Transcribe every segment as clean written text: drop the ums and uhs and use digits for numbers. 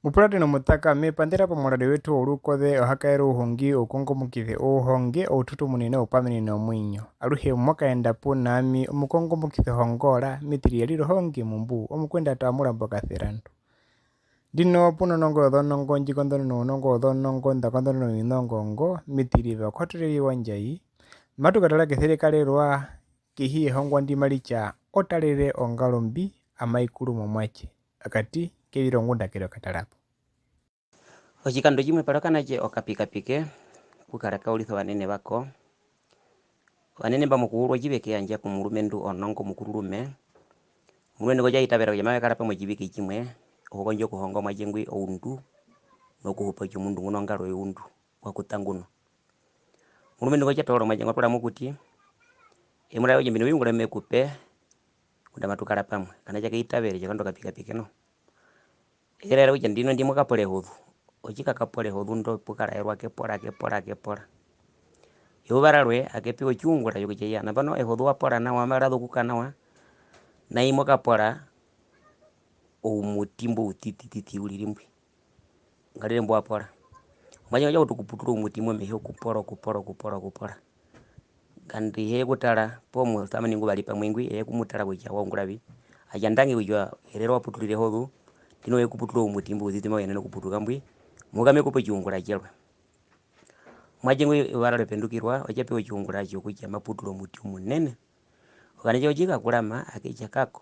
Mupulati nomutaka mipandira pomuladi wetu olukothe ohakaera uhongi okongomukize uhonge oututumunene upamenene omwinyo aluhe mwakaenda punami omukongomukize hongola mitiri yalilo hongi mumbu omukwenda tamulambo kathirandu dino punonongo dhonongo njikondhono nonongo dhonongo ndakondhono minongongo mitiri vakwatuliliwa njai matukatala keserekalerwa kihiye hongwa ndimalicha otalele ongalombi amaikulu momwache akati kelilongo ndakelo katalapo Ochikando chimwe palakanache okapikapike kukalaka ulitho wanene bako wanene bamukuulwa chibeke yanja kumulumendu onongo mukululume mulwendo koja itabera koja mawekala pamwe chibeke chimwe okonjo kuhongo majengwi oundu nokuhupa chumundu nguno ngalo yundu wakutanguno mulumendo koja tolo majengo tola mukuti emura yoje mbino yungula mekupe kudamatukala pamwe kana jake itabere jakando kapikapike no era uja ndino ndimo kapole hudhu ochika kapole hudhu ndo pukala erwa kepora yobaralwe akepiwe chungula yokuja yana bano ehudhu wapora na wamarado kukanawa na imo kapora umutimbo utititi ulirimbwi ngalire mbo apora mwaje jo tukuputuru umutimbo meho kupora kandi he kutala pomo tamani ngubali pamwingwi kumutala kuja wongulabi ajandangi kujwa herero waputulire hudhu dino yekuputuru umutimbo utitima yenene kuputuka mbwi mugame kupo chungula jelwe mwajengwe warale pendukirwa ojapewe chungula cho kuja maputuro mutimu nene okanaje ojika kulama akija kako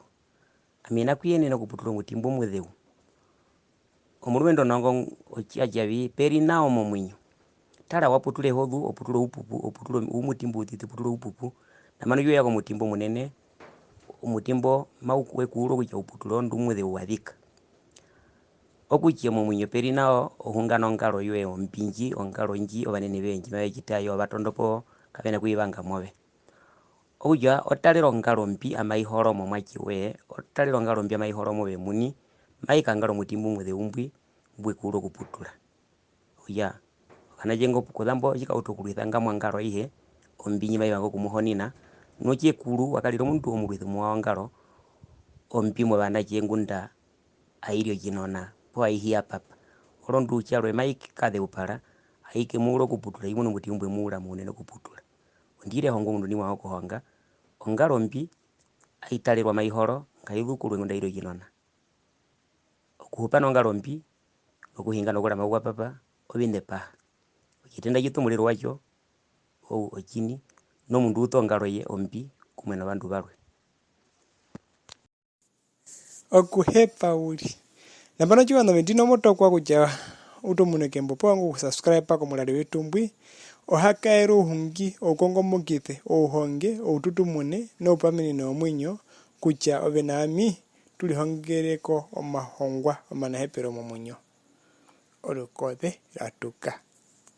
amina kuyene no kuputuro mutimbo mwetheu omulwendo nongo ochiajabi peri nao momwinyo tala waputule hodhu oputuro upupu oputuro umutimbo utiti puturo upupu na manu yako mutimbo munene umutimbo maukwe kuulo kuja uputuro ndumwetheu wadhika okuchia momwinyo peri nao ohungano ngalo yue ompinji ongalo nji obanene benji mabejitayo batondopo kabena kuibanga mobe oja otalero ngalo mpi amaihoro momwachiwe otalero ngalo mpi amaihoro mobe muni maika ngalo mutimbo mwethe umbwi mbwe kulo kuputula oja kana jengo kudambo jika utokulithanga mwangalo ihe ombinyi maibango kumuhonina noche kulu wakaliro muntu omulwithu mwangalo ompimo bana jengunda airio jinona po aihia papa olondu chalwe maiki kadhe upala aike mulo kuputula imono mutimbwe mula munene kuputula ndire hongo mundu ni mwa kuhonga ongalo mpi aitalirwa maihoro ngaithukulu ngunda irio jinona okuhupa nongalo mpi okuhinga nokula magwa papa obinde pa okitenda gitumuliro wacho ochini no mundu utongalo ye ompi kumwena bandu balwe okuhepa uli nambano chiwano vendino moto kwa kuja utomuneke mbopo wangu kusubscribe pako mulali wetu mbwi ohakaera uhungi okongomokithe ouhonge oututumune noupamenene omwinyo kucha ove nami tulihongereko omahongwa omanahepero momwinyo olukothe latuka